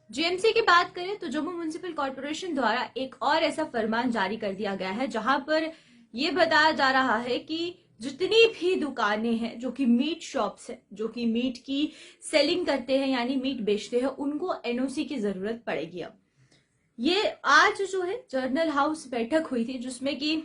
GMC की बात करें तो जम्मू म्युनिसिपल कॉर्पोरेशन द्वारा एक और ऐसा फरमान जारी कर दिया गया है जहां पर यह बताया जा रहा है कि जितनी भी दुकानें हैं जो कि मीट शॉप्स है, जो कि मीट की सेलिंग करते हैं यानी मीट बेचते हैं, उनको एनओसी की जरूरत पड़ेगी। अब ये आज जो है जर्नल हाउस बैठक हुई थी, जिसमें कि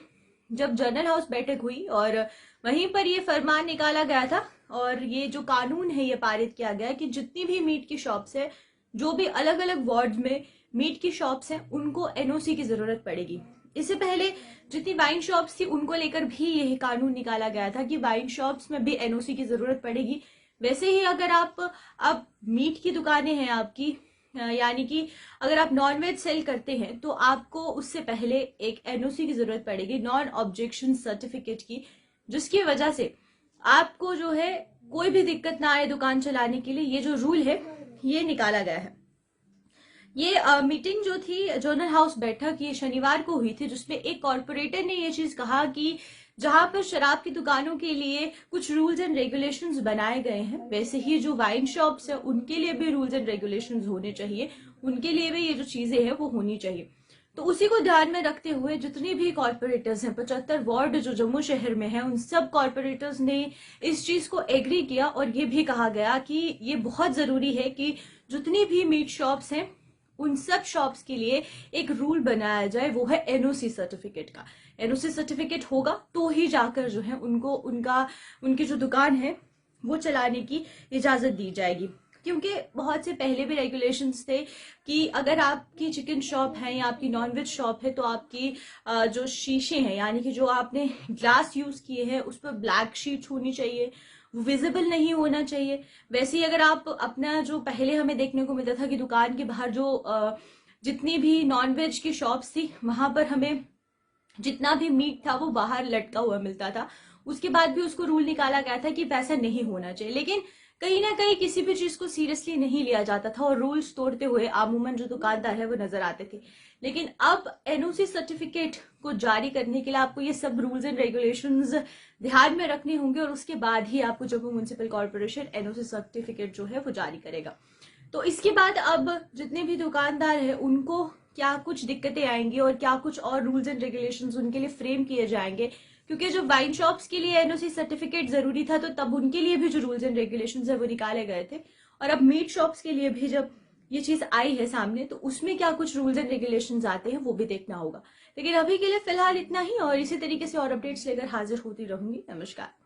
जब जर्नल हाउस बैठक हुई और वहीं पर ये फरमान निकाला गया था और ये जो कानून है ये पारित किया गया कि जितनी भी मीट की शॉप्स है, जो भी अलग अलग वार्ड में मीट की शॉप्स हैं, उनको एनओसी की जरूरत पड़ेगी। इससे पहले जितनी वाइन शॉप्स थी उनको लेकर भी यही कानून निकाला गया था कि वाइन शॉप्स में भी एनओसी की जरूरत पड़ेगी। वैसे ही अगर आप अब मीट की दुकानें हैं आपकी, यानी कि अगर आप नॉनवेज सेल करते हैं तो आपको उससे पहले एक एनओसी की जरूरत पड़ेगी, नॉन ऑब्जेक्शन सर्टिफिकेट की, जिसकी वजह से आपको जो है कोई भी दिक्कत ना आए दुकान चलाने के लिए। ये जो रूल है ये निकाला गया है। ये मीटिंग जो थी जर्नल हाउस बैठक, ये शनिवार को हुई थी, जिसमें एक कॉर्पोरेटर ने ये चीज कहा कि जहां पर शराब की दुकानों के लिए कुछ रूल्स एंड रेगुलेशंस बनाए गए हैं, वैसे ही जो वाइन शॉप्स है उनके लिए भी रूल्स एंड रेगुलेशंस होने चाहिए, उनके लिए भी ये जो चीजें हैं वो होनी चाहिए। तो उसी को ध्यान में रखते हुए जितने भी कॉर्पोरेटर्स हैं, 75 वार्ड जो जम्मू शहर में है, उन सब कॉर्पोरेटर्स ने इस चीज को एग्री किया और ये भी कहा गया कि ये बहुत जरूरी है कि जितनी भी मीट शॉप्स हैं उन सब शॉप्स के लिए एक रूल बनाया जाए, वो है एनओसी सर्टिफिकेट का। एनओसी सर्टिफिकेट होगा तो ही जाकर जो है उनको उनकी जो दुकान है वो चलाने की इजाजत दी जाएगी। क्योंकि बहुत से पहले भी रेगुलेशंस थे कि अगर आपकी चिकन शॉप है या आपकी नॉनवेज शॉप है तो आपकी जो शीशे हैं, यानी कि जो आपने ग्लास यूज किए हैं उस पर ब्लैक शीट्स होनी चाहिए, वो विजिबल नहीं होना चाहिए। वैसे ही अगर आप अपना जो पहले हमें देखने को मिलता था कि दुकान के बाहर जो जितनी भी नॉनवेज की शॉप्स थी वहां पर हमें जितना भी मीट था वो बाहर लटका हुआ मिलता था, उसके बाद भी उसको रूल निकाला गया था कि वैसा नहीं होना चाहिए। लेकिन कहीं ना कहीं किसी भी चीज को सीरियसली नहीं लिया जाता था और रूल्स तोड़ते हुए अमूमन जो दुकानदार है वो नजर आते थे। लेकिन अब एनओसी सर्टिफिकेट को जारी करने के लिए आपको ये सब रूल्स एंड रेगुलेशंस ध्यान में रखने होंगे और उसके बाद ही आपको Jammu municipal corporation NOC certificate जो है वो जारी करेगा। तो इसके बाद अब जितने भी दुकानदार हैं उनको क्या कुछ दिक्कतें आएंगी और क्या कुछ और रूल्स एंड रेगुलेशंस उनके लिए फ्रेम किए जाएंगे, क्योंकि जब वाइन शॉप्स के लिए एनओसी सर्टिफिकेट जरूरी था तो तब उनके लिए भी जो रूल्स एंड रेगुलेशंस है वो निकाले गए थे, और अब मीट शॉप्स के लिए भी जब ये चीज आई है सामने तो उसमें क्या कुछ रूल्स एंड रेगुलेशंस आते हैं वो भी देखना होगा। लेकिन अभी के लिए फिलहाल इतना ही, और इसी तरीके से और अपडेट्स लेकर हाजिर होती रहूंगी। नमस्कार।